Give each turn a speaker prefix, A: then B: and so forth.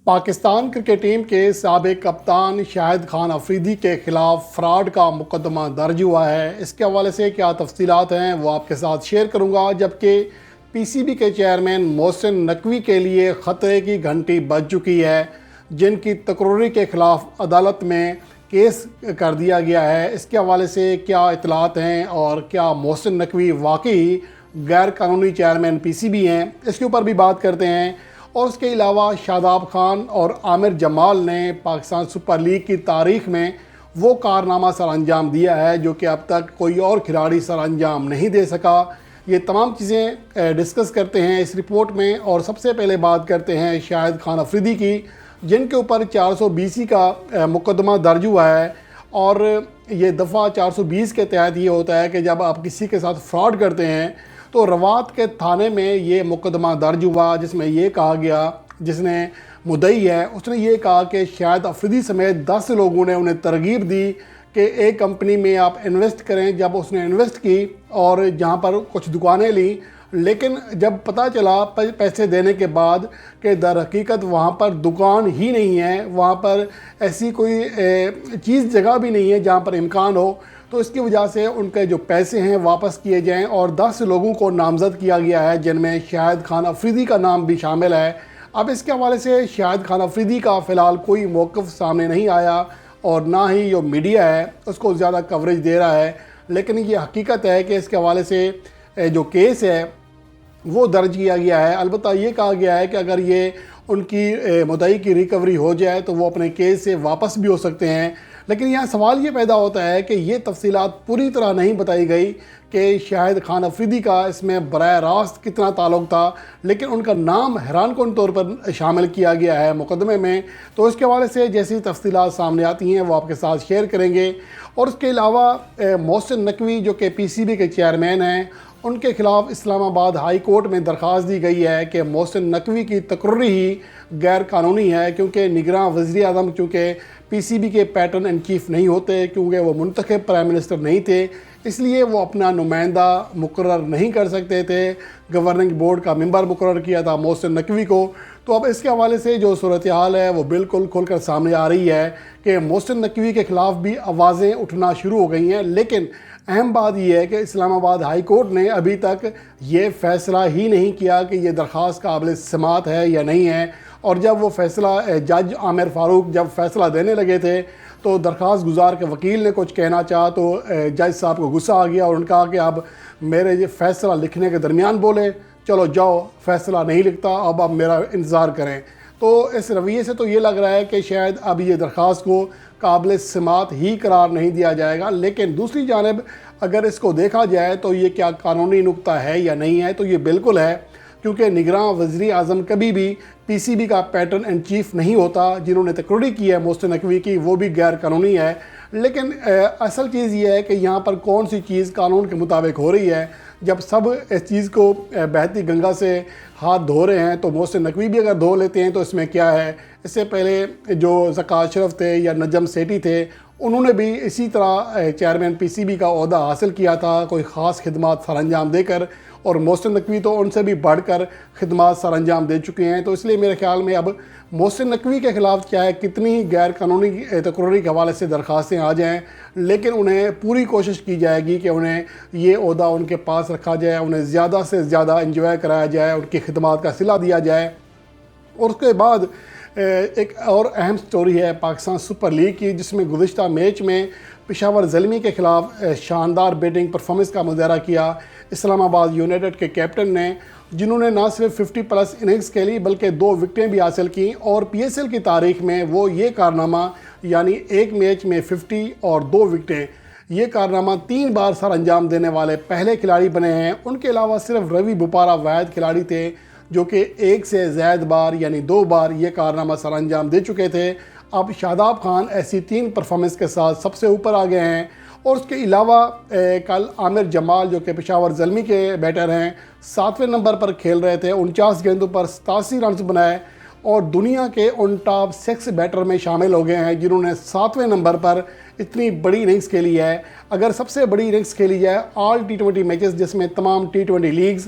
A: Pakistan cricket team کے سابق کپتان شاہد خان افریدی کے خلاف فراڈ کا مقدمہ درج ہوا ہے۔ اس کے حوالے سے کیا تفصیلات ہیں وہ آپ کے ساتھ شیئر کروں گا، جبکہ پی سی بی کے چیئرمین محسن نقوی کے لیے خطرے کی گھنٹی بج چکی ہے، جن کی تقرری کے خلاف عدالت میں کیس کر دیا گیا ہے۔ اس کے حوالے سے کیا اطلاعات ہیں اور کیا محسن نقوی واقعی غیر قانونی چیئرمین پی سی بی ہیں، اس کے اوپر بھی بات کرتے ہیں۔ اور اس کے علاوہ شاداب خان اور عامر جمال نے پاکستان سپر لیگ کی تاریخ میں وہ کارنامہ سر انجام دیا ہے جو کہ اب تک کوئی اور کھلاڑی سر انجام نہیں دے سکا۔ یہ تمام چیزیں ڈسکس کرتے ہیں اس رپورٹ میں، اور سب سے پہلے بات کرتے ہیں شاہد خان افریدی کی، جن کے اوپر 420 کا مقدمہ درج ہوا ہے۔ اور یہ دفعہ 420 کے تحت یہ ہوتا ہے کہ جب آپ کسی کے ساتھ فراڈ کرتے ہیں تو روات کے تھانے میں یہ مقدمہ درج ہوا، جس میں یہ کہا گیا، جس نے مدعی ہے اس نے یہ کہا کہ شاہد افریدی سمیت 10 لوگوں نے انہیں ترغیب دی کہ ایک کمپنی میں آپ انویسٹ کریں۔ جب اس نے انویسٹ کی اور جہاں پر کچھ دکانیں لیں، لیکن جب پتہ چلا پیسے دینے کے بعد کہ در حقیقت وہاں پر دکان ہی نہیں ہے، وہاں پر ایسی کوئی چیز جگہ بھی نہیں ہے جہاں پر امکان ہو، تو اس کی وجہ سے ان کے جو پیسے ہیں واپس کیے جائیں، اور 10 لوگوں کو نامزد کیا گیا ہے، جن میں شاہد خان افریدی کا نام بھی شامل ہے۔ اب اس کے حوالے سے شاہد خان افریدی کا فی الحال کوئی موقف سامنے نہیں آیا، اور نہ ہی جو میڈیا ہے اس کو زیادہ کوریج دے رہا ہے، لیکن یہ حقیقت ہے کہ اس کے حوالے سے جو کیس ہے وہ درج کیا گیا ہے۔ البتہ یہ کہا گیا ہے کہ اگر یہ ان کی مدعی کی ریکوری ہو جائے تو وہ اپنے کیس سے واپس بھی ہو سکتے ہیں، لیکن یہاں سوال یہ پیدا ہوتا ہے کہ یہ تفصیلات پوری طرح نہیں بتائی گئی کہ شاہد خان افریدی کا اس میں براہ راست کتنا تعلق تھا، لیکن ان کا نام حیران کن طور پر شامل کیا گیا ہے مقدمے میں۔ تو اس کے حوالے سے جیسی تفصیلات سامنے آتی ہیں وہ آپ کے ساتھ شیئر کریں گے۔ اور اس کے علاوہ محسن نقوی جو کہ پی سی بی کے چیئرمین ہیں، ان کے خلاف اسلام آباد ہائی کورٹ میں درخواست دی گئی ہے کہ محسن نقوی کی تقرری ہی غیر قانونی ہے، کیونکہ نگراں وزیر اعظم چونکہ پی سی بی کے پیٹرن ان چیف نہیں ہوتے، کیونکہ وہ منتخب پرائم منسٹر نہیں تھے، اس لیے وہ اپنا نمائندہ مقرر نہیں کر سکتے تھے۔ گورننگ بورڈ کا ممبر مقرر کیا تھا محسن نقوی کو۔ تو اب اس کے حوالے سے جو صورتحال ہے وہ بالکل کھل کر سامنے آ رہی ہے کہ محسن نقوی کے خلاف بھی آوازیں اٹھنا شروع ہو گئی ہیں، لیکن اہم بات یہ ہے کہ اسلام آباد ہائی کورٹ نے ابھی تک یہ فیصلہ ہی نہیں کیا کہ یہ درخواست قابل سماعت ہے یا نہیں ہے۔ اور جب وہ فیصلہ جج عامر فاروق جب فیصلہ دینے لگے تھے تو درخواست گزار کے وکیل نے کچھ کہنا چاہا تو جج صاحب کو غصہ آ گیا، اور ان کہا کہ اب میرے یہ فیصلہ لکھنے کے درمیان بولے، چلو جاؤ فیصلہ نہیں لکھتا، اب میرا انتظار کریں۔ تو اس رویے سے تو یہ لگ رہا ہے کہ شاید اب یہ درخواست کو قابل سماعت ہی قرار نہیں دیا جائے گا، لیکن دوسری جانب اگر اس کو دیکھا جائے تو یہ کیا قانونی نقطہ ہے یا نہیں ہے، تو یہ بالکل ہے، کیونکہ نگراں وزیر اعظم کبھی بھی پی سی بی کا پیٹرن ان چیف نہیں ہوتا۔ جنہوں نے تقرری کی ہے محسن نقوی کی وہ بھی غیر قانونی ہے، لیکن اصل چیز یہ ہے کہ یہاں پر کون سی چیز قانون کے مطابق ہو رہی ہے۔ جب سب اس چیز کو بہتی گنگا سے ہاتھ دھو رہے ہیں تو محسن نقوی بھی اگر دھو لیتے ہیں تو اس میں کیا ہے۔ اس سے پہلے جو ذکا اشرف تھے یا نجم سیٹھی تھے، انہوں نے بھی اسی طرح چیئرمین پی سی بی کا عہدہ حاصل کیا تھا، کوئی خاص خدمات سر انجام دے کر، اور محسن نقوی تو ان سے بھی بڑھ کر خدمات سر انجام دے چکے ہیں۔ تو اس لیے میرے خیال میں اب محسن نقوی کے خلاف چاہے کتنی ہی غیر قانونی تقرری کے حوالے سے درخواستیں آ جائیں، لیکن انہیں پوری کوشش کی جائے گی کہ انہیں یہ عہدہ ان کے پاس رکھا جائے، انہیں زیادہ سے زیادہ انجوائے کرایا جائے، ان کی خدمات کا صلہ دیا جائے۔ اور اس کے بعد ایک اور اہم سٹوری ہے پاکستان سپر لیگ کی، جس میں گزشتہ میچ میں پشاور زلمی کے خلاف شاندار بیٹنگ پرفارمنس کا مظاہرہ کیا اسلام آباد یونائٹڈ کے کیپٹن نے، جنہوں نے نہ صرف 50 پلس اننگز کھیلی بلکہ 2 وکٹیں بھی حاصل کیں، اور پی ایس ایل کی تاریخ میں وہ یہ کارنامہ، یعنی ایک میچ میں 50 اور 2 وکٹیں، یہ کارنامہ 3 بار سر انجام دینے والے پہلے کھلاڑی بنے ہیں۔ ان کے علاوہ صرف روی بوپارا واحد کھلاڑی تھے جو کہ 1 سے زائد بار یعنی 2 بار یہ کارنامہ سر انجام دے چکے تھے۔ اب شاداب خان ایسی 3 پرفارمنس کے ساتھ سب سے اوپر آ گئے ہیں۔ اور اس کے علاوہ کل عامر جمال جو کہ پشاور زلمی کے بیٹر ہیں، 7ویں نمبر پر کھیل رہے تھے، 49 گیندوں پر 87 رنز بنائے، اور دنیا کے ان ٹاپ 6 بیٹر میں شامل ہو گئے ہیں جنہوں نے 7ویں نمبر پر اتنی بڑی اننگز کھیلی ہے۔ اگر سب سے بڑی اننگز کھیلی جائے آل T20 میچز، جس میں تمام T20 لیگز،